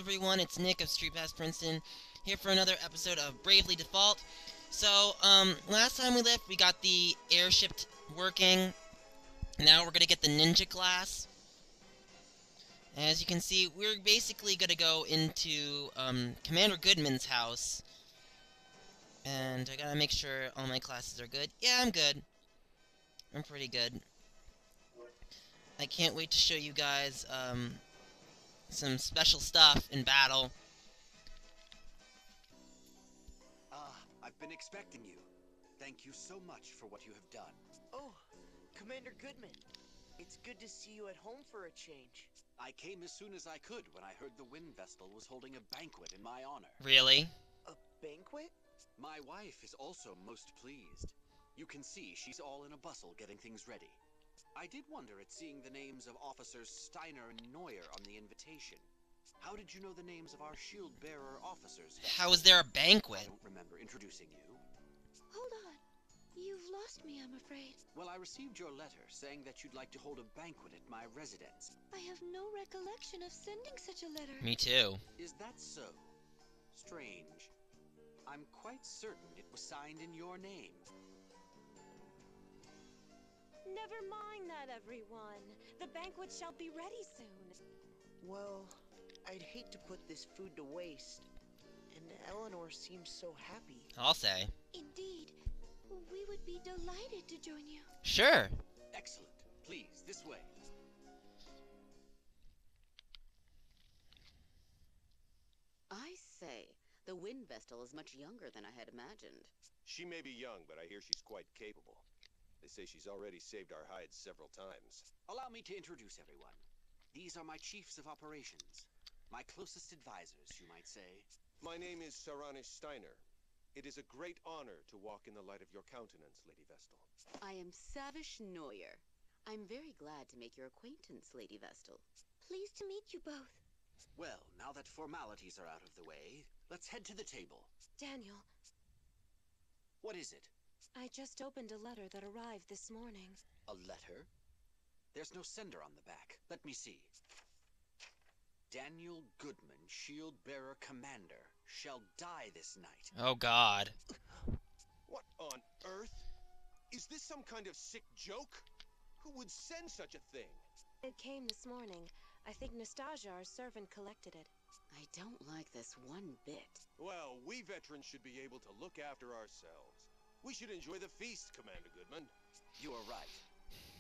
everyone, it's Nick of StreetPass Princeton, here for another episode of Bravely Default. So, last time we left, we got the airship working. Now we're gonna get the ninja class. As you can see, we're basically gonna go into, Commander Goodman's house. And I gotta make sure all my classes are good. Yeah, I'm good. I'm pretty good. I can't wait to show you guys, some special stuff in battle. I've been expecting you. Thank you so much for what you have done. Oh, Commander Goodman. It's good to see you at home for a change. I came as soon as I could when I heard the Wind Vestal was holding a banquet in my honor. Really? A banquet? My wife is also most pleased. You can see she's all in a bustle getting things ready. I did wonder at seeing the names of Officers Steiner and Neuer on the invitation. How did you know the names of our shield-bearer officers? How is there a banquet? I don't remember introducing you. Hold on. You've lost me, I'm afraid. Well, I received your letter saying that you'd like to hold a banquet at my residence. I have no recollection of sending such a letter. Me too. Is that so? Strange. I'm quite certain it was signed in your name. Never mind that, everyone. The banquet shall be ready soon. Well, I'd hate to put this food to waste. And Eleanor seems so happy. I'll say. Indeed. We would be delighted to join you. Sure. Excellent. Please, this way. I say, the Wind Vestal is much younger than I had imagined. She may be young, but I hear she's quite capable. They say she's already saved our hides several times. Allow me to introduce everyone. These are my chiefs of operations. My closest advisors, you might say. My name is Saranish Steiner. It is a great honor to walk in the light of your countenance, Lady Vestal. I am Savish Neuer. I'm very glad to make your acquaintance, Lady Vestal. Pleased to meet you both. Well, now that formalities are out of the way, let's head to the table. Daniel, What is it? I just opened a letter that arrived this morning. A letter? There's no sender on the back. Let me see. Daniel Goodman, Shield-Bearer Commander, shall die this night. Oh God. What on earth? Is this some kind of sick joke? Who would send such a thing? It came this morning. I think Nastasia, our servant, collected it. I don't like this one bit. Well, we veterans should be able to look after ourselves. We should enjoy the feast, Commander Goodman. You are right.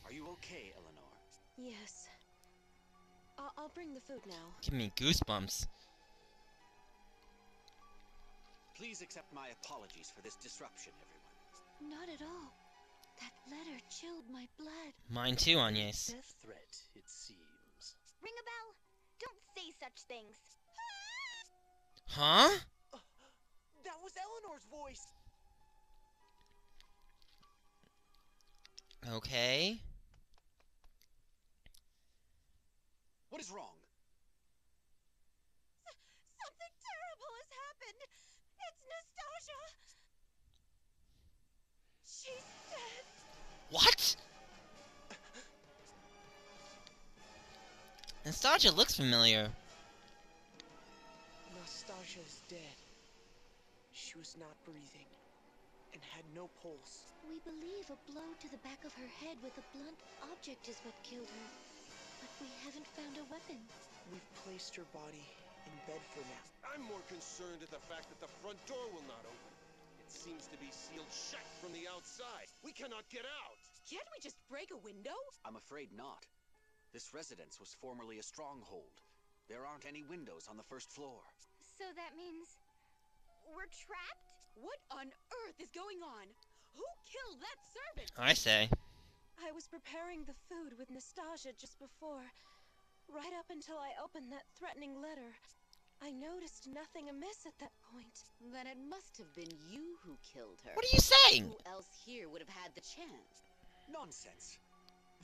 Are you okay, Eleanor? Yes. I'll bring the food now. Give me goosebumps. Please accept my apologies for this disruption, everyone. Not at all. That letter chilled my blood. Mine too, Agnes. Death threat, it seems. Ring a bell. Don't say such things. Huh? That was Eleanor's voice! Okay. What is wrong? Something terrible has happened. It's Nastasia. She's dead. What? Nostalgia looks familiar. Nastasia is dead. She was not breathing and had no pulse. We believe a blow to the back of her head with a blunt object is what killed her. But we haven't found a weapon. We've placed her body in bed for now. I'm more concerned at the fact that the front door will not open. It seems to be sealed shut from the outside. We cannot get out. Can't we just break a window? I'm afraid not. This residence was formerly a stronghold. There aren't any windows on the first floor. So that means we're trapped? What on earth is going on? Who killed that servant? I say. I was preparing the food with Nastasia just before. Right up until I opened that threatening letter. I noticed nothing amiss at that point. Then it must have been you who killed her. What are you saying? Who else here would have had the chance? Nonsense.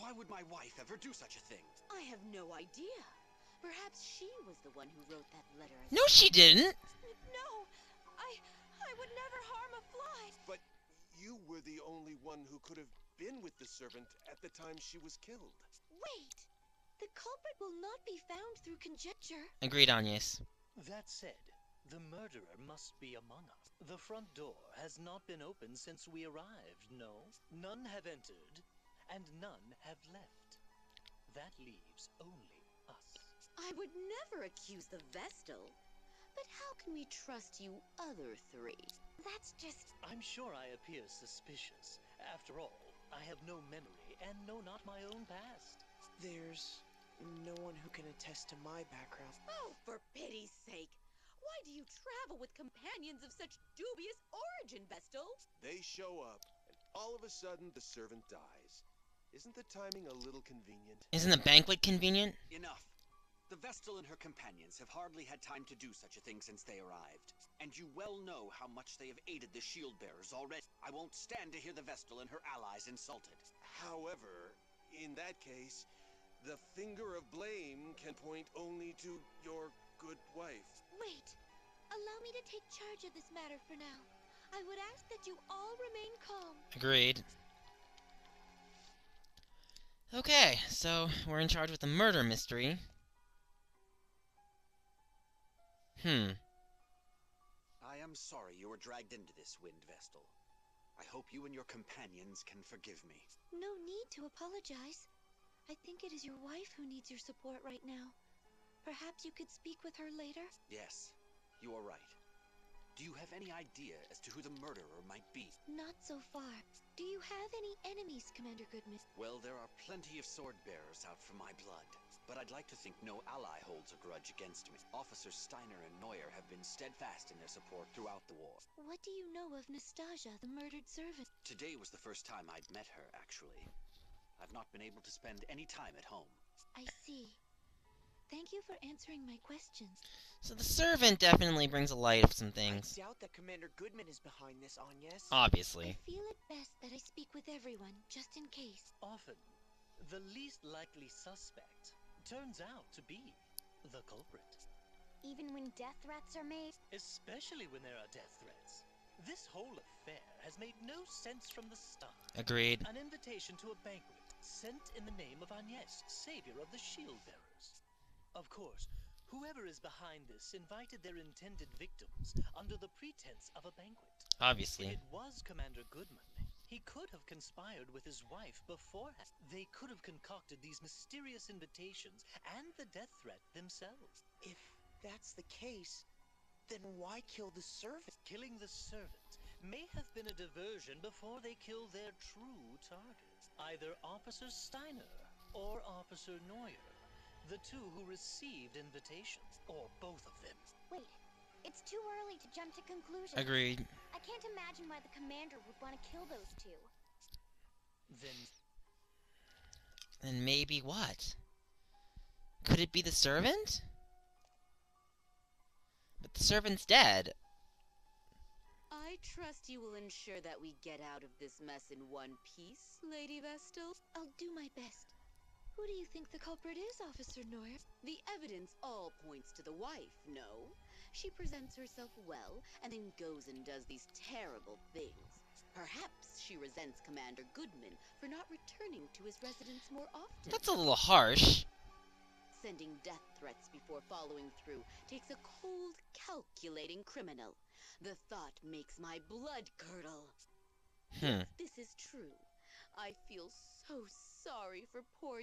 Why would my wife ever do such a thing? I have no idea. Perhaps she was the one who wrote that letter. No, she didn't. No, I would never harm a fly. But you were the only one who could have been with the servant at the time she was killed. Wait! The culprit will not be found through conjecture. Agreed, Agnes. That said, the murderer must be among us. The front door has not been opened since we arrived, no? None have entered, and none have left. That leaves only us. I would never accuse the Vestal. But how can we trust you other three? That's just... I'm sure I appear suspicious. After all, I have no memory and know not my own past. There's no one who can attest to my background. Oh, for pity's sake! Why do you travel with companions of such dubious origin, Vestal? They show up, and all of a sudden the servant dies. Isn't the timing a little convenient? Isn't the banquet convenient? Enough. The Vestal and her companions have hardly had time to do such a thing since they arrived. And you well know how much they have aided the shield bearers already. I won't stand to hear the Vestal and her allies insulted. However, in that case, the finger of blame can point only to your good wife. Wait. Allow me to take charge of this matter for now. I would ask that you all remain calm. Agreed. Okay, so we're in charge with the murder mystery. I am sorry you were dragged into this, Wind Vestal. I hope you and your companions can forgive me. No need to apologize. I think it is your wife who needs your support right now. Perhaps you could speak with her later? Yes, you are right. Do you have any idea as to who the murderer might be? Not so far. Do you have any enemies, Commander Goodman? Well, there are plenty of sword bearers out for my blood. But I'd like to think no ally holds a grudge against me. Officers Steiner and Neuer have been steadfast in their support throughout the war. What do you know of Nastasia, the murdered servant? Today was the first time I'd met her, actually. I've not been able to spend any time at home. I see. Thank you for answering my questions. So the servant definitely brings a light of some I things. doubt that Commander Goodman is behind this, Agnes. Obviously. I feel it best that I speak with everyone, just in case. Often, the least likely suspect turns out to be the culprit. Even when death threats are made? Especially when there are death threats. This whole affair has made no sense from the start. Agreed. An invitation to a banquet sent in the name of Agnes, savior of the shield bearers. Of course, whoever is behind this invited their intended victims under the pretense of a banquet. Obviously. If it was Commander Goodman, he could have conspired with his wife beforehand. They could have concocted these mysterious invitations and the death threat themselves. If that's the case, then why kill the servant? Killing the servant may have been a diversion before they killed their true target. Either Officer Steiner or Officer Neuer, the two who received invitations, or both of them. Wait, it's too early to jump to conclusions. Agreed. I can't imagine why the commander would want to kill those two. Then maybe what? Could it be the servant? But the servant's dead. I trust you will ensure that we get out of this mess in one piece, Lady Vestal. I'll do my best. Who do you think the culprit is, Officer Neuer? The evidence all points to the wife, no? She presents herself well, and then goes and does these terrible things. Perhaps she resents Commander Goodman for not returning to his residence more often. That's a little harsh. Sending death threats before following through takes a cold, calculating criminal. The thought makes my blood curdle. If this is true, I feel so sorry for poor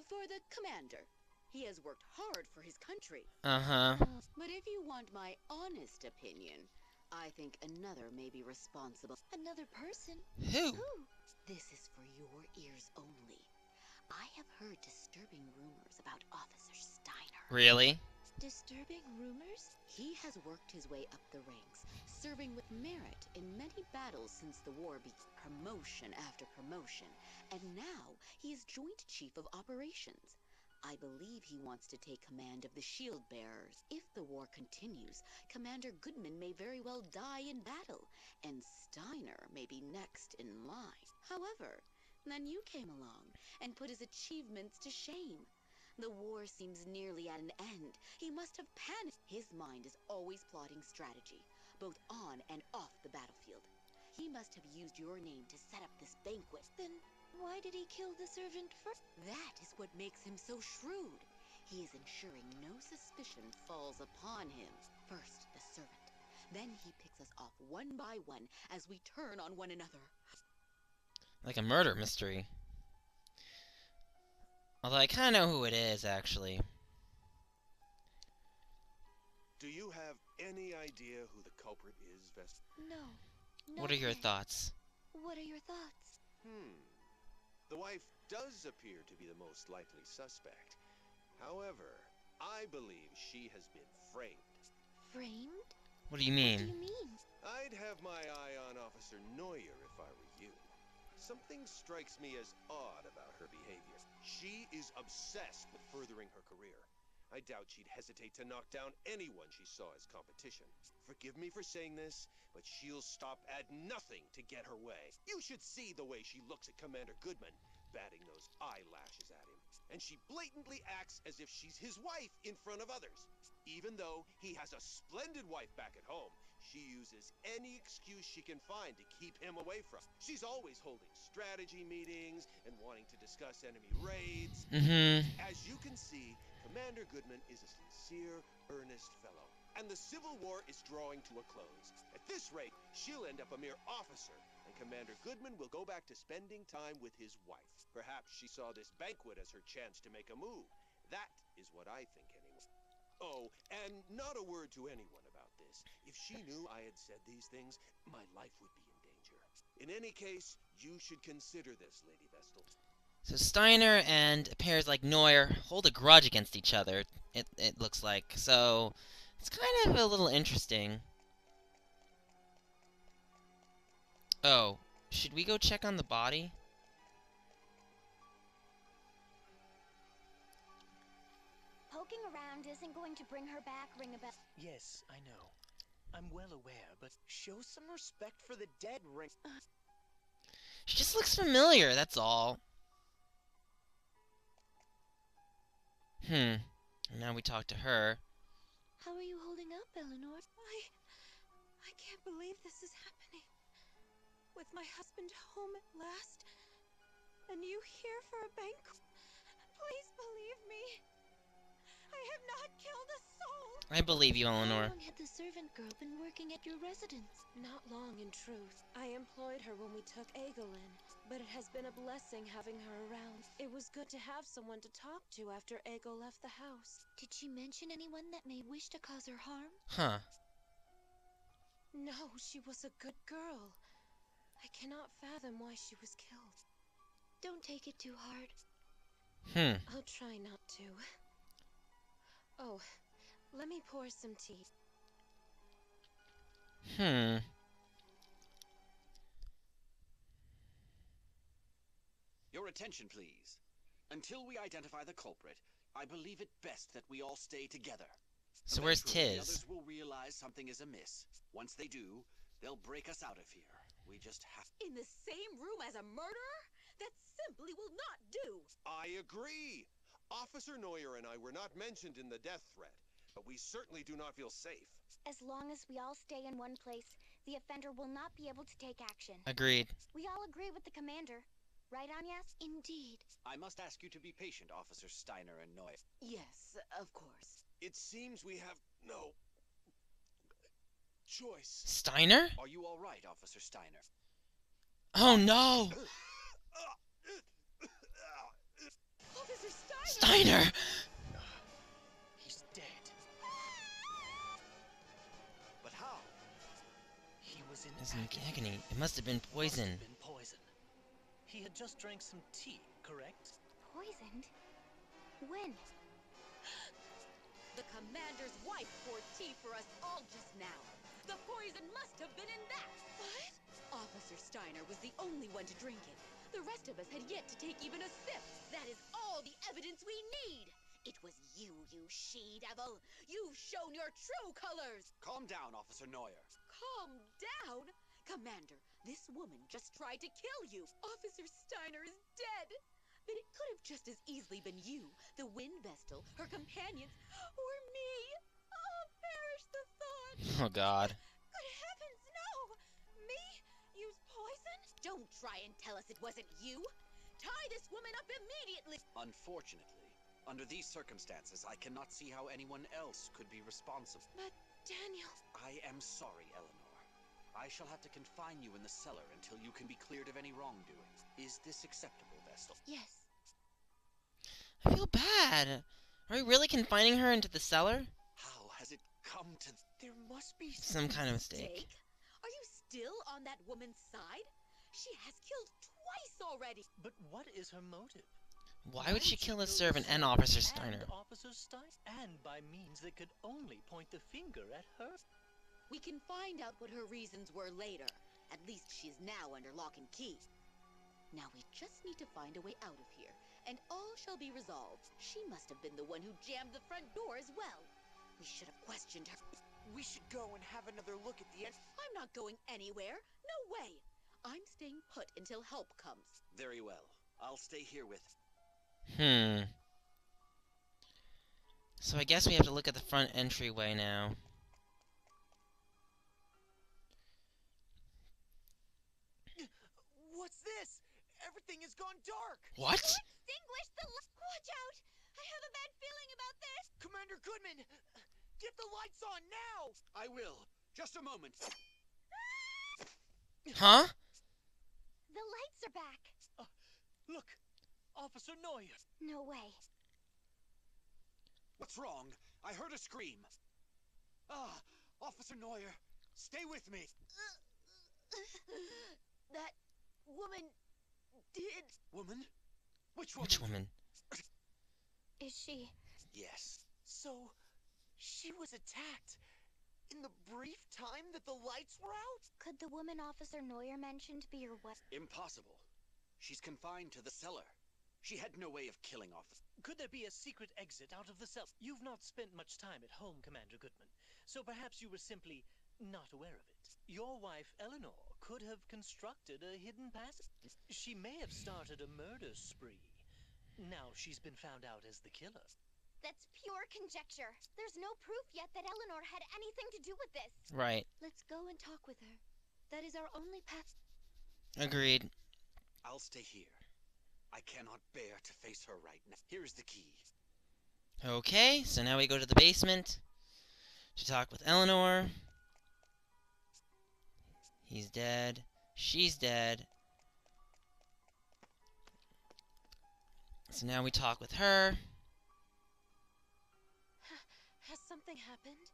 for the commander. He has worked hard for his country. But if you want my honest opinion, I think another may be responsible. Another person? Who? This is for your ears only. I have heard disturbing rumors about Officer Steiner. Really? Disturbing rumors? He has worked his way up the ranks, serving with merit in many battles since the war began. Promotion after promotion, and now he is Joint Chief of Operations. I believe he wants to take command of the shield bearers. If the war continues, Commander Goodman may very well die in battle, and Steiner may be next in line. However, then you came along and put his achievements to shame. The war seems nearly at an end. He must have panicked. His mind is always plotting strategy, both on and off the battlefield. He must have used your name to set up this banquet. Then why did he kill the servant first? That is what makes him so shrewd. He is ensuring no suspicion falls upon him. First, the servant. Then he picks us off one by one as we turn on one another. Like a murder mystery. Although I kind of know who it is, actually. Do you have any idea who the culprit is, Vestal? No. What are your yet. thoughts? What are your thoughts? The wife does appear to be the most likely suspect. However, I believe she has been framed. Framed? What do you What mean? do you mean? I'd have my eye on Officer Neuer if I were you. Something strikes me as odd about her behavior. She is obsessed with furthering her career. I doubt she'd hesitate to knock down anyone she saw as competition. Forgive me for saying this, but she'll stop at nothing to get her way. You should see the way she looks at Commander Goodman, batting those eyelashes at him. And she blatantly acts as if she's his wife in front of others. Even though he has a splendid wife back at home, she uses any excuse she can find to keep him away from. She's always holding strategy meetings and wanting to discuss enemy raids. As you can see, Commander Goodman is a sincere, earnest fellow. And the Civil War is drawing to a close. At this rate, she'll end up a mere officer, and Commander Goodman will go back to spending time with his wife. Perhaps she saw this banquet as her chance to make a move. That is what I think, anyway. Oh, and not a word to anyone about this. If she knew I had said these things, my life would be in danger. In any case, you should consider this, Lady Vestal. So Steiner and pairs like Neuer hold a grudge against each other, it looks like. So it's kind of a little interesting. Oh, should we go check on the body? Poking around isn't going to bring her back, ring a bell. Yes, I know. I'm well aware, but Show some respect for the dead, Ring. She just looks familiar, that's all. Now we talk to her. How are you holding up, Eleanor? I can't believe this is happening. With my husband home at last, and you here for a banquet. Please believe me. I have not killed a soul. I believe you, Eleanor. How long had the servant girl been working at your residence? Not long, in truth. I employed her when we took Egel in, but it has been a blessing having her around. It was good to have someone to talk to after Egel left the house. Did she mention anyone that may wish to cause her harm? Huh. No, she was a good girl. I cannot fathom why she was killed. Don't take it too hard. I'll try not to. Oh, let me pour some tea. Your attention, please. Until we identify the culprit, I believe it best that we all stay together. So where's Eventually, the Tiz? others will realize something is amiss. Once they do, they'll break us out of here. We just have... In the same room as a murderer? That simply will not do! I agree! Officer Neuer and I were not mentioned in the death threat, but we certainly do not feel safe. As long as we all stay in one place, the offender will not be able to take action. Agreed. We all agree with the commander. Right, Anyas? Indeed. I must ask you to be patient, Officer Steiner and Neuer. Yes, of course. It seems we have no... choice. Steiner? Are you all right, Officer Steiner? Oh no! Officer Steiner! Steiner! he's dead. But how? He was in He's in agony. It must have been poison. Must have been poison. He had just drank some tea, correct? Poisoned? When? The commander's wife poured tea for us all just now. The poison must have been in that! What? Officer Steiner was the only one to drink it. The rest of us had yet to take even a sip. That is all the evidence we need! It was you, you she-devil! You've shown your true colors! Calm down, Officer Neuer. Calm down? Commander, this woman just tried to kill you. Officer Steiner is dead. But it could have just as easily been you, the Wind Vestal, her companions, or me. Oh, perish the thought. Oh god. Good heavens, no! Me? Use poison? Don't try and tell us it wasn't you. Tie this woman up immediately. Unfortunately, Under these circumstances, I cannot see how anyone else could be responsible. But, Daniel... I am sorry, Eleanor. I shall have to confine you in the cellar until you can be cleared of any wrongdoing. Is this acceptable, Vestal? Yes. I feel bad. Are we really confining her into the cellar? How has it come to... There must be Some kind of mistake. Are you still on that woman's side? She has killed twice already. But what is her motive? Why would she kill a servant and Officer Steiner? And Officer Steiner, and by means that could only point the finger at her. We can find out what her reasons were later. At least she is now under lock and key. Now we just need to find a way out of here, and all shall be resolved. She must have been the one who jammed the front door as well. We should have questioned her. We should go and have another look at the end. I'm not going anywhere. No way. I'm staying put until help comes. Very well. I'll stay here with... So I guess we have to look at the front entryway now. What's this? Everything has gone dark. What? Extinguish the Watch out! I have a bad feeling about this! Commander Goodman, get the lights on now. I will. Just a moment. Huh? The lights are back. Look, Officer Neuer. No way. What's wrong? I heard a scream. Ah, Officer Neuer, stay with me. That woman did... Woman? Which woman? Which woman? Is she... Yes. So, she was attacked in the brief time that the lights were out? Could the woman Officer Neuer mentioned be your wife? Impossible. She's confined to the cellar. She had no way of killing Officer... Could there be a secret exit out of the cell? You've not spent much time at home, Commander Goodman, so perhaps you were simply not aware of it. Your wife, Eleanor, could have constructed a hidden passage. She may have started a murder spree. Now she's been found out as the killer. That's pure conjecture. There's no proof yet that Eleanor had anything to do with this. Right. Let's go and talk with her. That is our only path. Agreed. I'll stay here. I cannot bear to face her right now. Here's the key. Okay, so now we go to the basement to talk with Eleanor. He's dead. She's dead. So now we talk with her. Has something happened?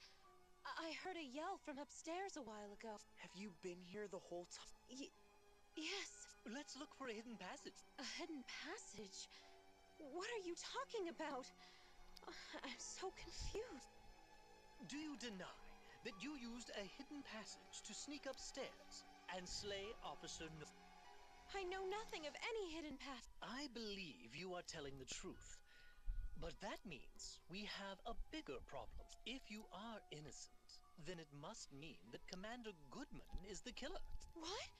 I heard a yell from upstairs a while ago. Have you been here the whole time? Yes. Let's look for a hidden passage. A hidden passage? What are you talking about? I'm so confused. Do you deny that you used a hidden passage to sneak upstairs and slay Officer Neuer? I know nothing of any hidden path. I believe you are telling the truth. But that means we have a bigger problem. If you are innocent, then it must mean that Commander Goodman is the killer. What?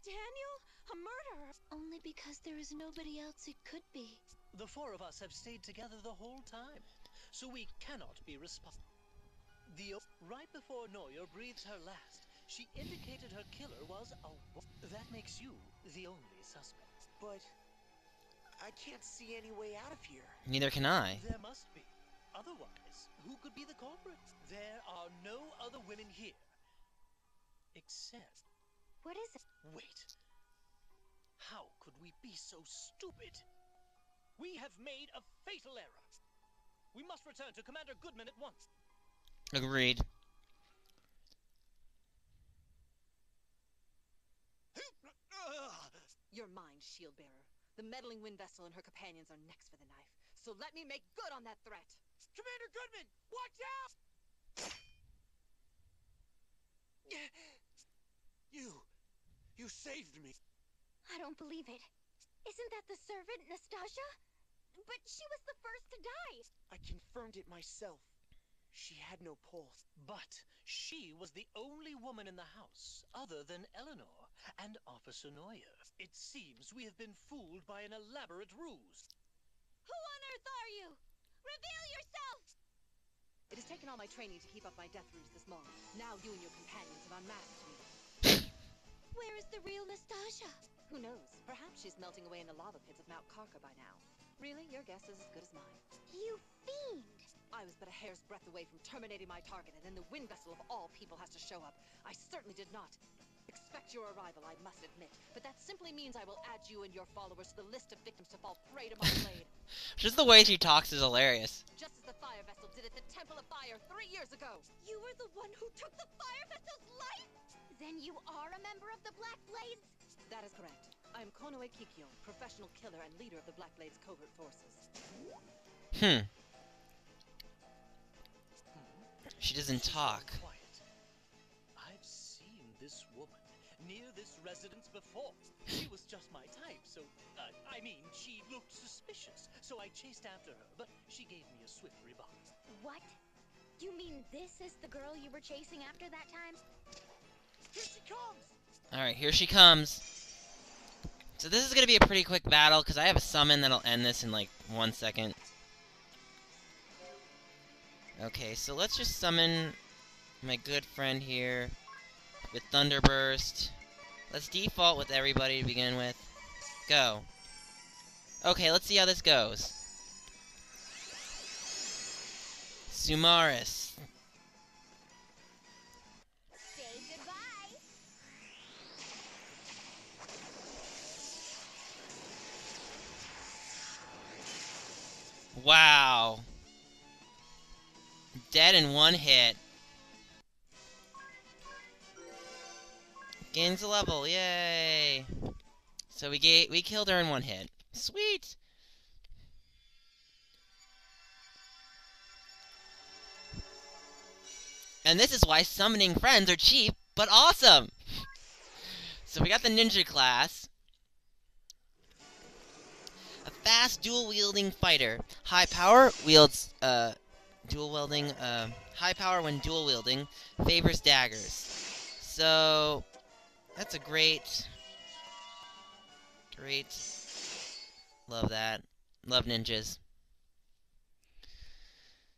Daniel? A murderer? Only because there is nobody else it could be. The four of us have stayed together the whole time, so we cannot be responsible. Right before Neuer breathed her last, she indicated her killer was a woman. That makes you the only suspect. But I can't see any way out of here. Neither can I. There must be. Otherwise, who could be the culprit? There are no other women here. Except... What is it? Wait. How could we be so stupid? We have made a fatal error. We must return to Commander Goodman at once. Agreed. You're mine, Shield-Bearer. The meddling wind vessel and her companions are next for the knife. So let me make good on that threat. Commander Goodman, watch out! You saved me. I don't believe it. Isn't that the servant, Nastasia? But she was the first to die. I confirmed it myself. She had no pulse. But she was the only woman in the house other than Eleanor and Officer Neuer. It seems we have been fooled by an elaborate ruse. Who on earth are you? Reveal yourself! It has taken all my training to keep up my death ruse this moment. Now you and your companions have unmasked me. Where is the real Nastasia? Who knows? Perhaps she's melting away in the lava pits of Mount Karka by now. Really, your guess is as good as mine. You fiend! I was but a hair's breadth away from terminating my target, and then the wind vessel of all people has to show up. I certainly did not expect your arrival, I must admit, but that simply means I will add you and your followers to the list of victims to fall prey to my blade. Just the way she talks is hilarious. Just as the fire vessel did at the Temple of Fire 3 years ago. You were the one who took the fire vessel's life? Then you are a member of the Black Blades? That is correct. I am Konoe Kikyo, professional killer and leader of the Black Blades covert forces. She doesn't talk. Quiet. I've seen this woman near this residence before. She was just my type, so, I mean, she looked suspicious, so I chased after her, but she gave me a swift rebuff. What? You mean this is the girl you were chasing after that time? Here she comes! Alright, here she comes. So this is going to be a pretty quick battle, because I have a summon that'll end this in like 1 second. Okay, so let's just summon my good friend here with Thunderburst. Let's default with everybody to begin with. Go. Okay, let's see how this goes. Sumaris. Say goodbye! Wow. Dead in 1 hit. Gains a level, yay! So we killed her in 1 hit. Sweet! And this is why summoning friends are cheap, but awesome! So we got the ninja class. A fast dual-wielding fighter. High power, wields, dual-wielding, high power when dual-wielding, favors daggers. So, that's a great, love that. Love ninjas.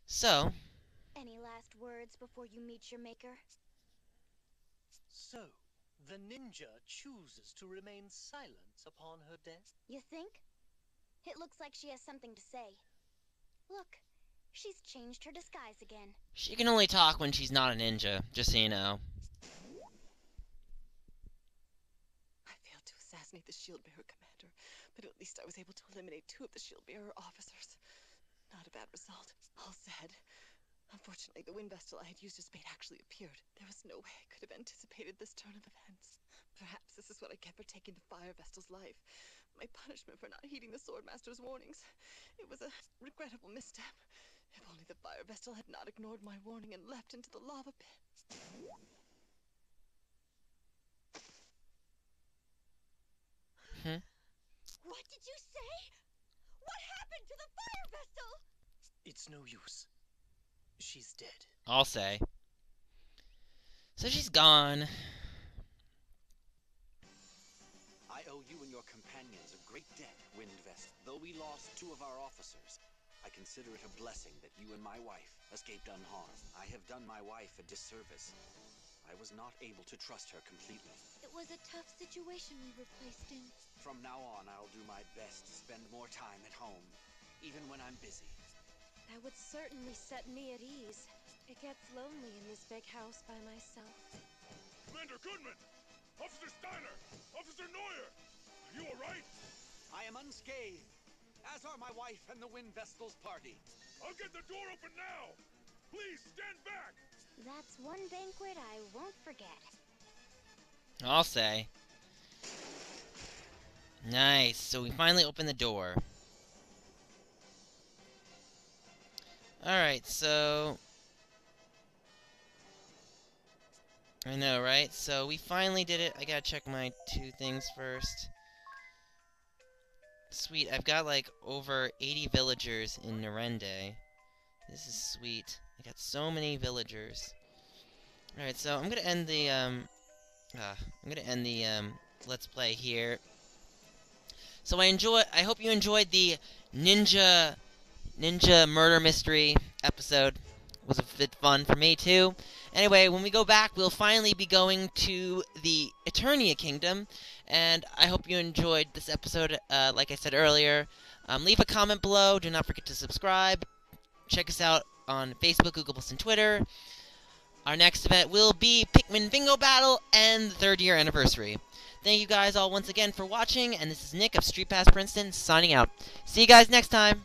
So, Any last words before you meet your maker? So, the ninja chooses to remain silent upon her death? You think? It looks like she has something to say. Look, she's changed her disguise again. she can only talk when she's not a ninja, just so you know. I failed to assassinate the shield bearer commander, but at least I was able to eliminate 2 of the shield bearer officers. Not a bad result. All said. Unfortunately, the wind vestal I had used as bait actually appeared. There was no way I could have anticipated this turn of events. Perhaps this is what I get for taking the fire vestal's life. My punishment for not heeding the swordmaster's warnings. It was a regrettable misstep. If only the fire vestal had not ignored my warning and leapt into the lava pit. What did you say? What happened to the fire vessel? It's no use. She's dead. I'll say. So she's gone. I owe you and your companions a great debt, Windvest. Though we lost 2 of our officers, I consider it a blessing that you and my wife escaped unharmed. I have done my wife a disservice. I was not able to trust her completely. It was a tough situation we were placed in. From now on, I'll do my best to spend more time at home, even when I'm busy. That would certainly set me at ease. It gets lonely in this big house by myself. Commander Goodman! Officer Steiner! Officer Neuer! Are you alright? I am unscathed, as are my wife and the Wind Vestal's party. I'll get the door open now! Please, stand back! That's one banquet I won't forget. I'll say. Nice. So we finally opened the door. Alright, so... I know, right? So we finally did it. I gotta check my 2 things first. Sweet, I've got like over 80 villagers in Narende. This is sweet. I got so many villagers. Alright, so I'm gonna end the Let's Play here. So I hope you enjoyed the Ninja Murder Mystery episode. It was a bit fun for me too. Anyway, when we go back, we'll finally be going to the Eternia Kingdom, and I hope you enjoyed this episode. Like I said earlier, leave a comment below. Do not forget to subscribe. Check us out on Facebook, Google+, and Twitter. Our next event will be Pikmin Bingo Battle and the 3rd year anniversary. Thank you guys all once again for watching, and this is Nick of StreetPass Princeton signing out. See you guys next time!